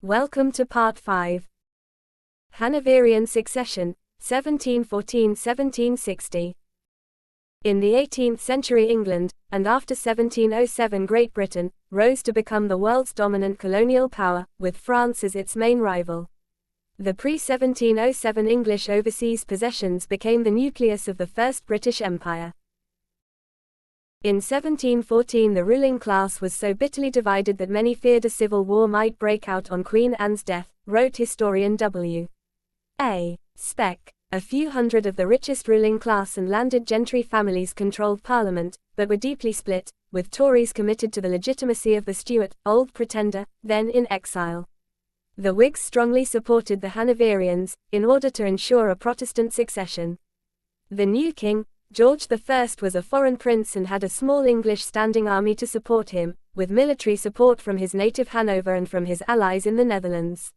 Welcome to Part 5. Hanoverian Succession, 1714–1760. In the 18th century England, and after 1707 Great Britain, rose to become the world's dominant colonial power, with France as its main rival. The pre-1707 English overseas possessions became the nucleus of the First British Empire. In 1714 the ruling class was so bitterly divided that many feared a civil war might break out on Queen Anne's death, wrote historian W.A. Speck. A few hundred of the richest ruling class and landed gentry families controlled Parliament, but were deeply split, with Tories committed to the legitimacy of the Stuart, Old Pretender, then in exile. The Whigs strongly supported the Hanoverians, in order to ensure a Protestant succession. The new king, George I, was a foreign prince and had a small English standing army to support him, with military support from his native Hanover and from his allies in the Netherlands.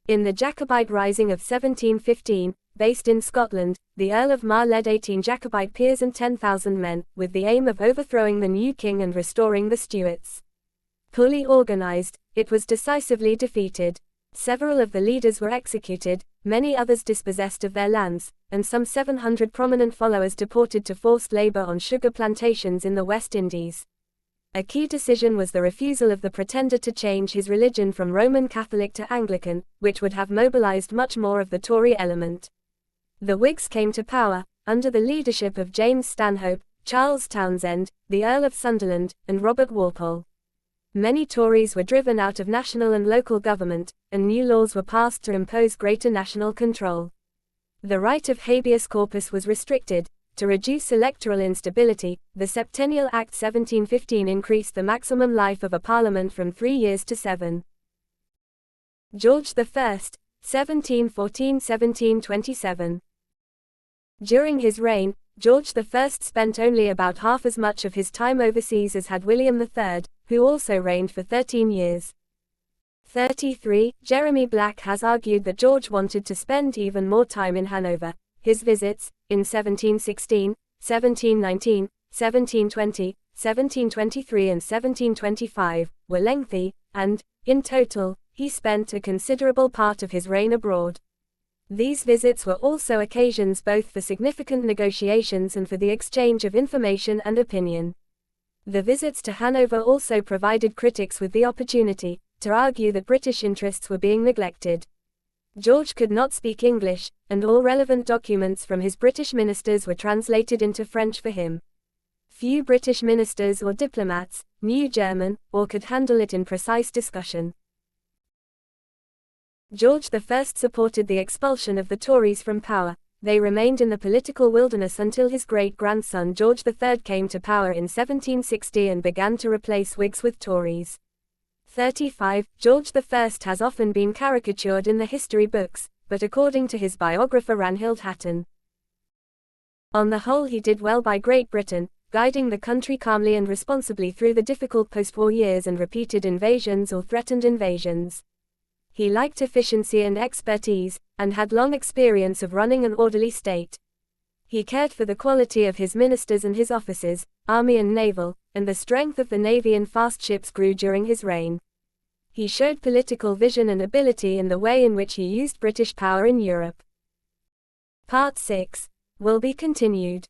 In the Jacobite Rising of 1715, based in Scotland, the Earl of Mar led 18 Jacobite peers and 10,000 men, with the aim of overthrowing the new king and restoring the Stuarts. Poorly organized, it was decisively defeated. Several of the leaders were executed, many others dispossessed of their lands, and some 700 prominent followers deported to forced labor on sugar plantations in the West Indies. A key decision was the refusal of the Pretender to change his religion from Roman Catholic to Anglican, which would have mobilized much more of the Tory element. The Whigs came to power, under the leadership of James Stanhope, Charles Townshend, the Earl of Sunderland, and Robert Walpole. Many Tories were driven out of national and local government, and new laws were passed to impose greater national control. The right of habeas corpus was restricted. To reduce electoral instability, the Septennial Act 1715 increased the maximum life of a parliament from 3 years to 7. George I, 1714–1727. During his reign, George I spent only about half as much of his time overseas as had William III, who also reigned for 13 years. 33. Jeremy Black has argued that George wanted to spend even more time in Hanover. His visits, in 1716, 1719, 1720, 1723 and 1725, were lengthy, and, in total, he spent a considerable part of his reign abroad. These visits were also occasions both for significant negotiations and for the exchange of information and opinion. The visits to Hanover also provided critics with the opportunity to argue that British interests were being neglected. George could not speak English, and all relevant documents from his British ministers were translated into French for him. Few British ministers or diplomats knew German, or could handle it in precise discussion. George I supported the expulsion of the Tories from power. They remained in the political wilderness until his great-grandson George III came to power in 1760 and began to replace Whigs with Tories. 35. George I has often been caricatured in the history books, but according to his biographer Ranhild Hatton, on the whole he did well by Great Britain, guiding the country calmly and responsibly through the difficult post-war years and repeated invasions or threatened invasions. He liked efficiency and expertise, and had long experience of running an orderly state. He cared for the quality of his ministers and his officers, army and naval, and the strength of the navy and fast ships grew during his reign. He showed political vision and ability in the way in which he used British power in Europe. Part 6 will be continued.